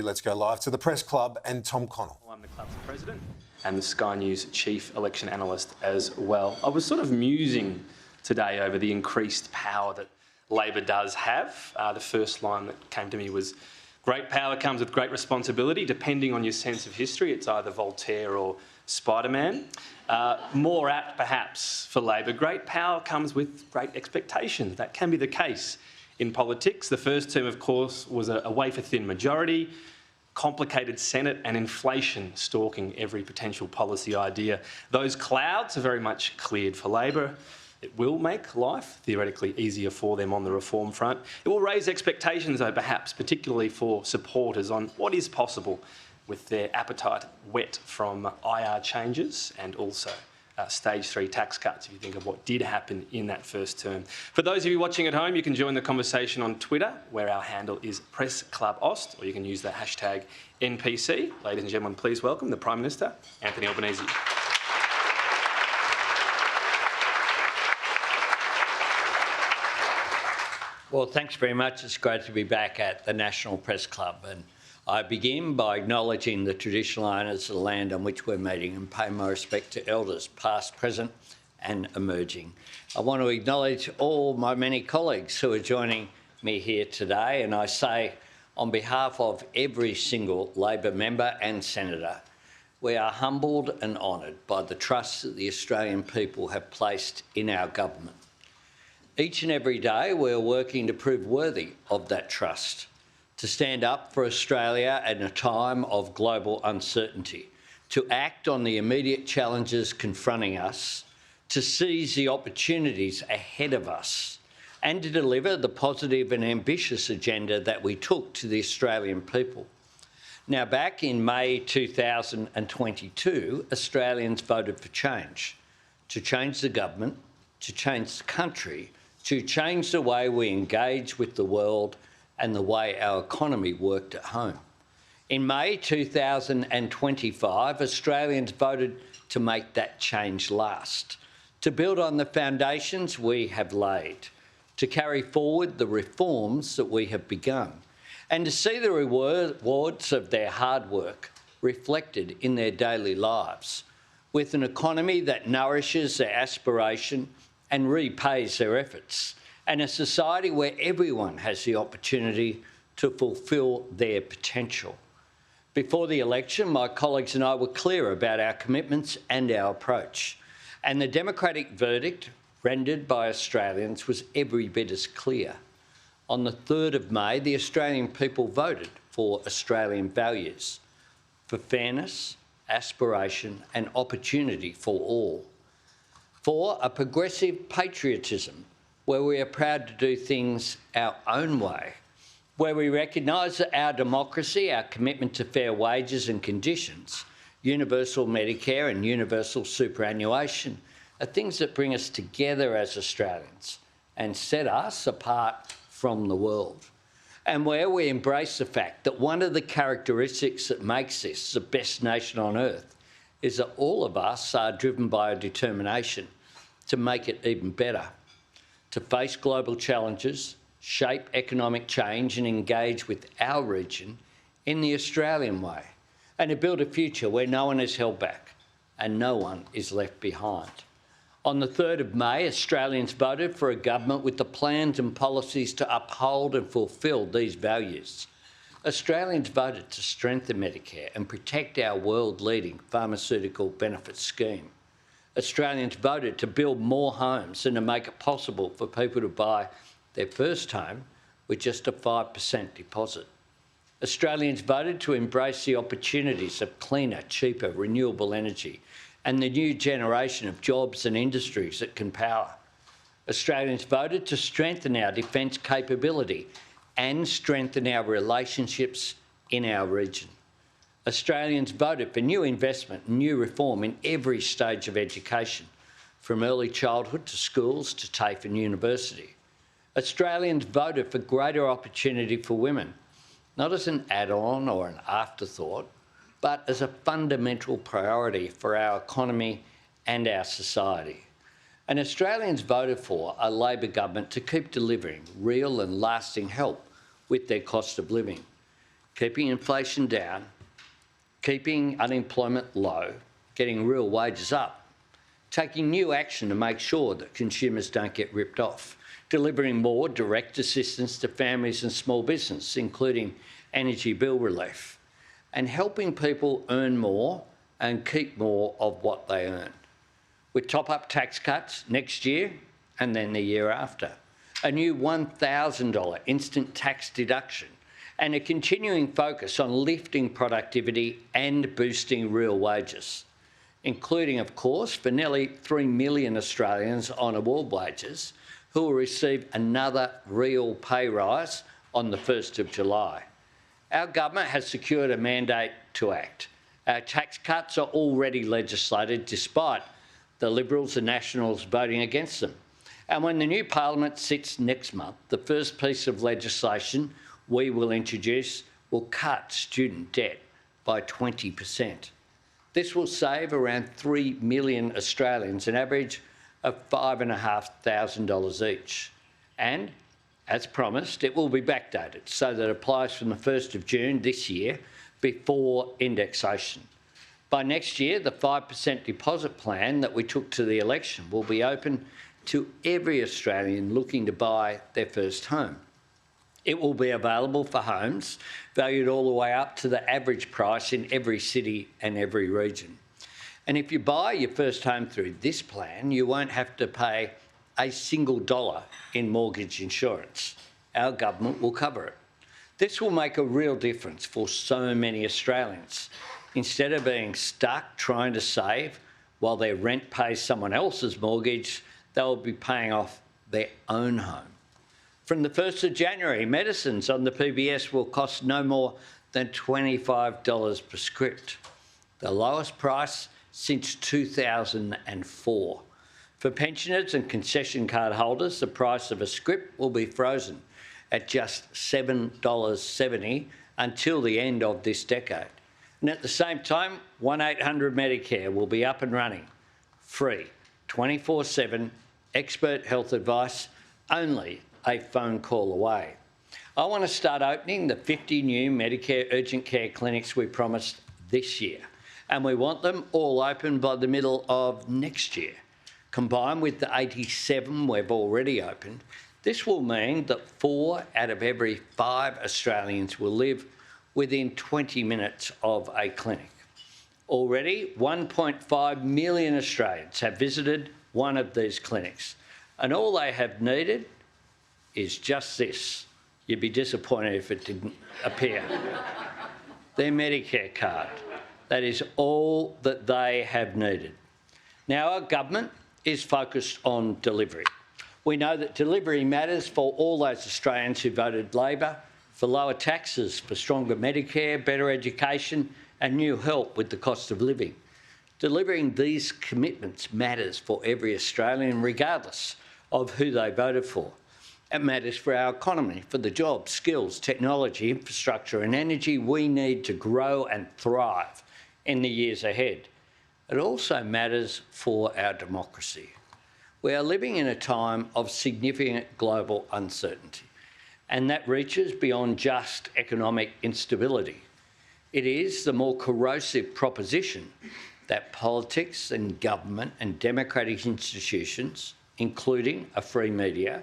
Let's go live to the Press Club and Tom Connell. I'm the club's president and the Sky News chief election analyst as well. I was sort of musing today over the increased power that Labor does have. The first line that came to me was, great power comes with great responsibility. Depending on your sense of history, it's either Voltaire or Spider-Man. More apt, perhaps, for Labor, great power comes with great expectations. That can be the case in politics. The first term, of course, was a wafer-thin majority, complicated Senate and inflation stalking every potential policy idea. Those clouds are very much cleared for Labor. It will make life theoretically easier for them on the reform front. It will raise expectations, though, perhaps, particularly for supporters on what is possible with their appetite whet from IR changes and also stage 3 tax cuts, if you think of what did happen in that first term. For those of you watching at home, you can join the conversation on Twitter, where our handle is PressClubAust, or you can use the hashtag NPC. Ladies and gentlemen, please welcome the Prime Minister, Anthony Albanese. Well, thanks very much. It's great to be back at the National Press Club. And I begin by acknowledging the traditional owners of the land on which we're meeting and pay my respect to elders, past, present and emerging. I want to acknowledge all my many colleagues who are joining me here today, and I say on behalf of every single Labor member and senator, we are humbled and honoured by the trust that the Australian people have placed in our government. Each and every day we are working to prove worthy of that trust, to stand up for Australia at a time of global uncertainty, to act on the immediate challenges confronting us, to seize the opportunities ahead of us, and to deliver the positive and ambitious agenda that we took to the Australian people. Now, back in May 2022, Australians voted for change, to change the government, to change the country, to change the way we engage with the world and the way our economy worked at home. In May 2025, Australians voted to make that change last, to build on the foundations we have laid, to carry forward the reforms that we have begun, and to see the rewards of their hard work reflected in their daily lives, with an economy that nourishes their aspiration and repays their efforts, and a society where everyone has the opportunity to fulfil their potential. Before the election, my colleagues and I were clear about our commitments and our approach, and the democratic verdict rendered by Australians was every bit as clear. On the 3rd of May, the Australian people voted for Australian values, for fairness, aspiration and opportunity for all, for a progressive patriotism where we are proud to do things our own way, where we recognise that our democracy, our commitment to fair wages and conditions, universal Medicare and universal superannuation are things that bring us together as Australians and set us apart from the world, and where we embrace the fact that one of the characteristics that makes this the best nation on earth is that all of us are driven by a determination to make it even better, to face global challenges, shape economic change and engage with our region in the Australian way, and to build a future where no one is held back and no one is left behind. On the 3rd of May, Australians voted for a government with the plans and policies to uphold and fulfil these values. Australians voted to strengthen Medicare and protect our world-leading pharmaceutical benefits scheme. Australians voted to build more homes and to make it possible for people to buy their first home with just a 5% deposit. Australians voted to embrace the opportunities of cleaner, cheaper, renewable energy and the new generation of jobs and industries that can power. Australians voted to strengthen our defence capability and strengthen our relationships in our region. Australians voted for new investment and new reform in every stage of education, from early childhood to schools to TAFE and university. Australians voted for greater opportunity for women, not as an add-on or an afterthought, but as a fundamental priority for our economy and our society. And Australians voted for a Labor government to keep delivering real and lasting help with their cost of living, keeping inflation down, keeping unemployment low, getting real wages up, taking new action to make sure that consumers don't get ripped off, delivering more direct assistance to families and small business, including energy bill relief, and helping people earn more and keep more of what they earn. With top-up tax cuts next year and then the year after, a new $1,000 instant tax deduction, and a continuing focus on lifting productivity and boosting real wages, including, of course, for nearly 3 million Australians on award wages who will receive another real pay rise on the 1st of July. Our government has secured a mandate to act. Our tax cuts are already legislated despite the Liberals and Nationals voting against them. And when the new Parliament sits next month, the first piece of legislation we will introduce will cut student debt by 20%. This will save around 3 million Australians an average of $5,500 each. And, as promised, it will be backdated so that it applies from the 1st of June this year before indexation. By next year, the 5% deposit plan that we took to the election will be open to every Australian looking to buy their first home. It will be available for homes valued all the way up to the average price in every city and every region. And if you buy your first home through this plan, you won't have to pay a single dollar in mortgage insurance. Our government will cover it. This will make a real difference for so many Australians. Instead of being stuck trying to save while their rent pays someone else's mortgage, they'll be paying off their own home. From the 1st of January, medicines on the PBS will cost no more than $25 per script, the lowest price since 2004. For pensioners and concession card holders, the price of a script will be frozen at just $7.70 until the end of this decade. And at the same time, 1-800-Medicare will be up and running, free, 24/7, expert health advice, only a phone call away. I want to start opening the 50 new Medicare urgent care clinics we promised this year, and we want them all open by the middle of next year. Combined with the 87 we've already opened, this will mean that 4 out of every 5 Australians will live within 20 minutes of a clinic. Already, 1.5 million Australians have visited one of these clinics, and all they have needed is just this. You'd be disappointed if it didn't appear. Their Medicare card. That is all that they have needed. Now, our government is focused on delivery. We know that delivery matters for all those Australians who voted Labor, for lower taxes, for stronger Medicare, better education and new help with the cost of living. Delivering these commitments matters for every Australian, regardless of who they voted for. It matters for our economy, for the jobs, skills, technology, infrastructure and energy we need to grow and thrive in the years ahead. It also matters for our democracy. We are living in a time of significant global uncertainty, and that reaches beyond just economic instability. It is the more corrosive proposition that politics and government and democratic institutions, including a free media,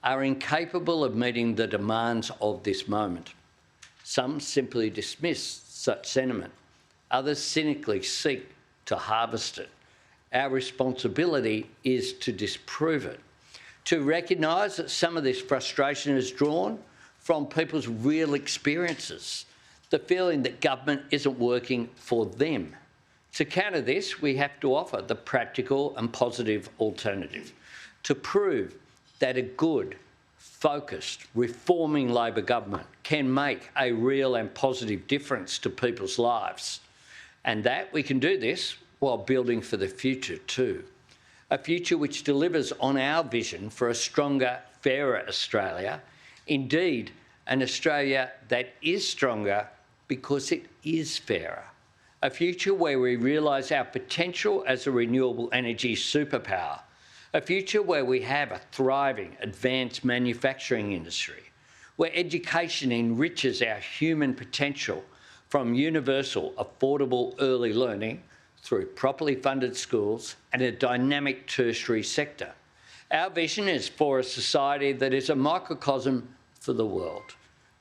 are incapable of meeting the demands of this moment. Some simply dismiss such sentiment. Others cynically seek to harvest it. Our responsibility is to disprove it, to recognise that some of this frustration is drawn from people's real experiences, the feeling that government isn't working for them. To counter this, we have to offer the practical and positive alternative, to prove that a good, focused, reforming Labor government can make a real and positive difference to people's lives, and that we can do this while building for the future too. A future which delivers on our vision for a stronger, fairer Australia, indeed an Australia that is stronger because it is fairer. A future where we realise our potential as a renewable energy superpower. A future where we have a thriving, advanced manufacturing industry, where education enriches our human potential from universal, affordable early learning through properly funded schools and a dynamic tertiary sector. Our vision is for a society that is a microcosm for the world,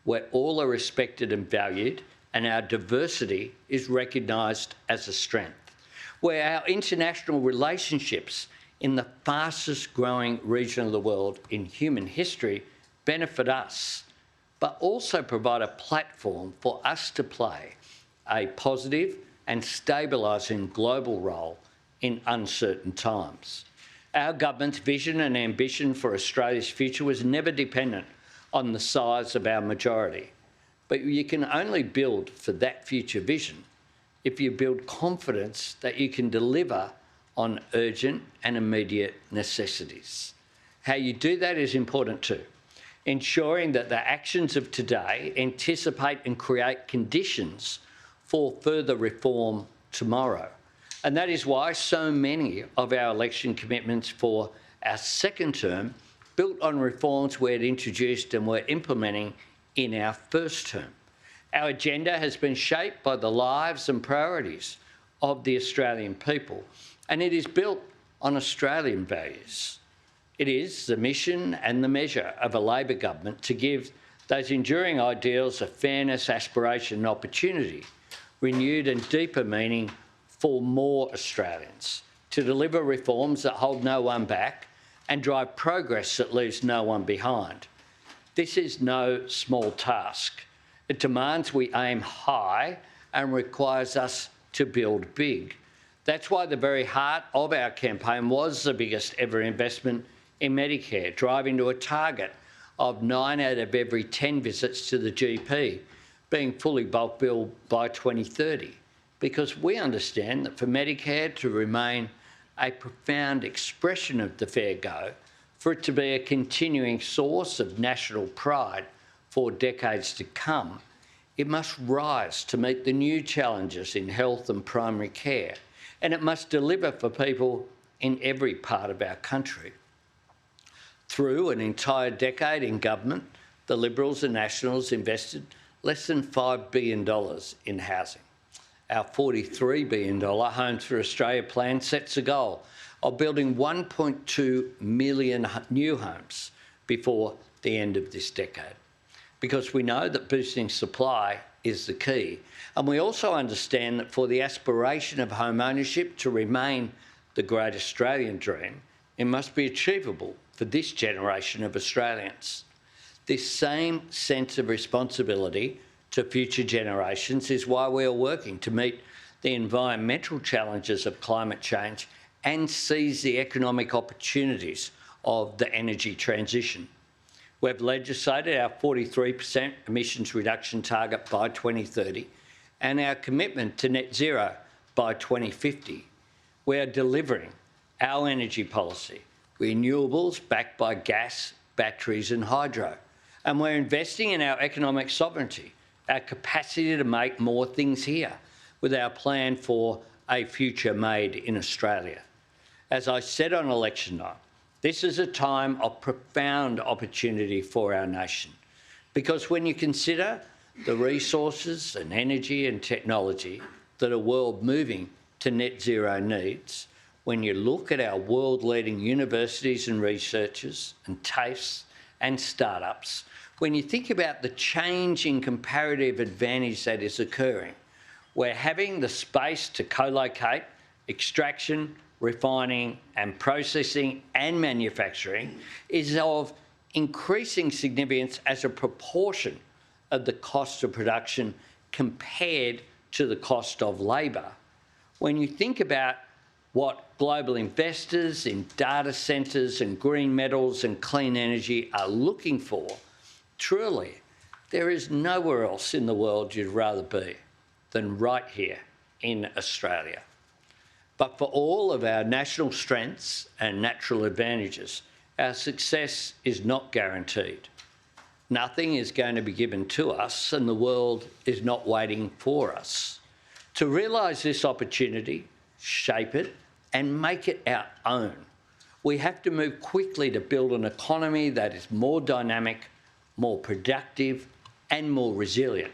where all are respected and valued and our diversity is recognised as a strength, where our international relationships in the fastest growing region of the world in human history benefit us, but also provide a platform for us to play a positive and stabilising global role in uncertain times. Our government's vision and ambition for Australia's future was never dependent on the size of our majority, but you can only build for that future vision if you build confidence that you can deliver on urgent and immediate necessities. How you do that is important too, ensuring that the actions of today anticipate and create conditions for further reform tomorrow. And that is why so many of our election commitments for our second term built on reforms we had introduced and were implementing in our first term. Our agenda has been shaped by the lives and priorities of the Australian people, and it is built on Australian values. It is the mission and the measure of a Labor government to give those enduring ideals of fairness, aspiration and opportunity renewed and deeper meaning for more Australians, to deliver reforms that hold no one back and drive progress that leaves no one behind. This is no small task. It demands we aim high and requires us to build big. That's why the very heart of our campaign was the biggest ever investment in Medicare, driving to a target of 9 out of every 10 visits to the GP being fully bulk billed by 2030, because we understand that for Medicare to remain a profound expression of the fair go, for it to be a continuing source of national pride for decades to come, it must rise to meet the new challenges in health and primary care, and it must deliver for people in every part of our country. Through an entire decade in government, the Liberals and Nationals invested less than $5 billion in housing. Our $43 billion Homes for Australia plan sets a goal of building 1.2 million new homes before the end of this decade, because we know that boosting supply is the key. And we also understand that for the aspiration of home ownership to remain the great Australian dream, it must be achievable for this generation of Australians. This same sense of responsibility to future generations is why we are working to meet the environmental challenges of climate change and seize the economic opportunities of the energy transition. We've legislated our 43% emissions reduction target by 2030 and our commitment to net zero by 2050. We are delivering our energy policy, renewables backed by gas, batteries and hydro. And we're investing in our economic sovereignty, our capacity to make more things here, with our plan for a future made in Australia. As I said on election night, this is a time of profound opportunity for our nation, because when you consider the resources and energy and technology that a world moving to net zero needs, when you look at our world-leading universities and researchers and TAFEs and startups, when you think about the change in comparative advantage that is occurring, we're having the space to co-locate extraction, refining and processing and manufacturing is of increasing significance as a proportion of the cost of production compared to the cost of labour. When you think about what global investors in data centres and green metals and clean energy are looking for, truly, there is nowhere else in the world you'd rather be than right here in Australia. But for all of our national strengths and natural advantages, our success is not guaranteed. Nothing is going to be given to us, and the world is not waiting for us. To realise this opportunity, shape it, and make it our own, we have to move quickly to build an economy that is more dynamic, more productive and more resilient.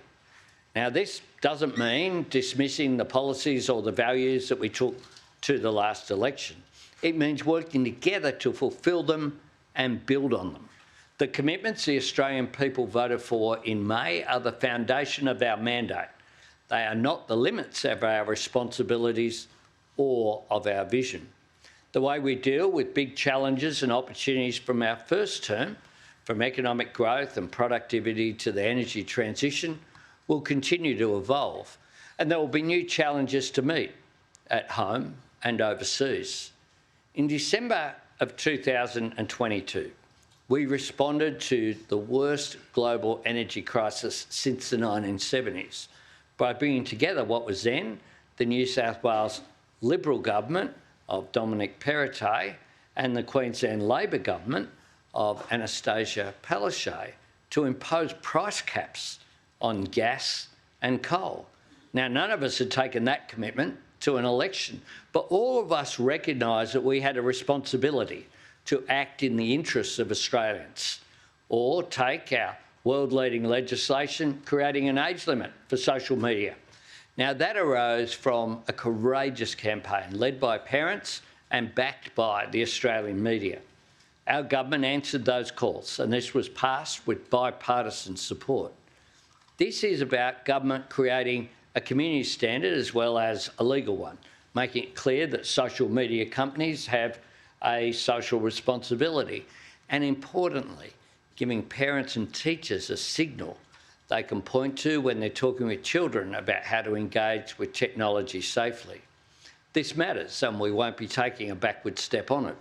Now, this doesn't mean dismissing the policies or the values that we took to the last election. It means working together to fulfil them and build on them. The commitments the Australian people voted for in May are the foundation of our mandate. They are not the limits of our responsibilities or of our vision. The way we deal with big challenges and opportunities from our first term, from economic growth and productivity to the energy transition, will continue to evolve, and there will be new challenges to meet at home and overseas. In December of 2022, we responded to the worst global energy crisis since the 1970s by bringing together what was then the New South Wales Liberal government of Dominic Perrottet and the Queensland Labor government of Anastasia Palaszczuk to impose price caps on gas and coal. Now, none of us had taken that commitment to an election, but all of us recognised that we had a responsibility to act in the interests of Australians, or take our world-leading legislation creating an age limit for social media. Now, that arose from a courageous campaign led by parents and backed by the Australian media. Our government answered those calls, and this was passed with bipartisan support. This is about government creating a community standard as well as a legal one, making it clear that social media companies have a social responsibility, and importantly, giving parents and teachers a signal they can point to when they're talking with children about how to engage with technology safely. This matters, and we won't be taking a backward step on it.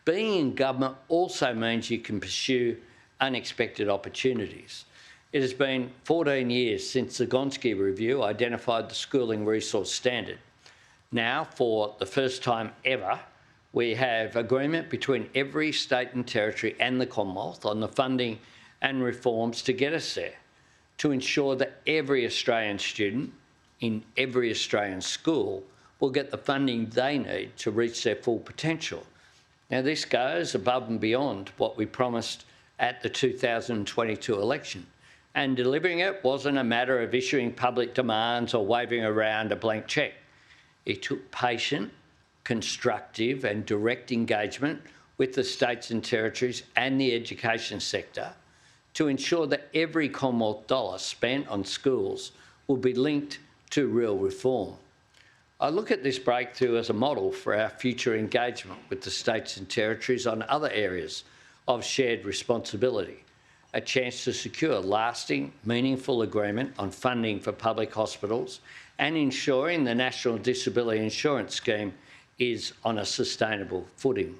Being in government also means you can pursue unexpected opportunities. It has been 14 years since the Gonski Review identified the schooling resource standard. Now, for the first time ever, we have agreement between every state and territory and the Commonwealth on the funding and reforms to get us there, to ensure that every Australian student in every Australian school will get the funding they need to reach their full potential. Now, this goes above and beyond what we promised at the 2022 election, and delivering it wasn't a matter of issuing public demands or waving around a blank cheque. It took patient, constructive and direct engagement with the states and territories and the education sector to ensure that every Commonwealth dollar spent on schools will be linked to real reform. I look at this breakthrough as a model for our future engagement with the states and territories on other areas of shared responsibility, a chance to secure lasting, meaningful agreement on funding for public hospitals and ensuring the National Disability Insurance Scheme is on a sustainable footing.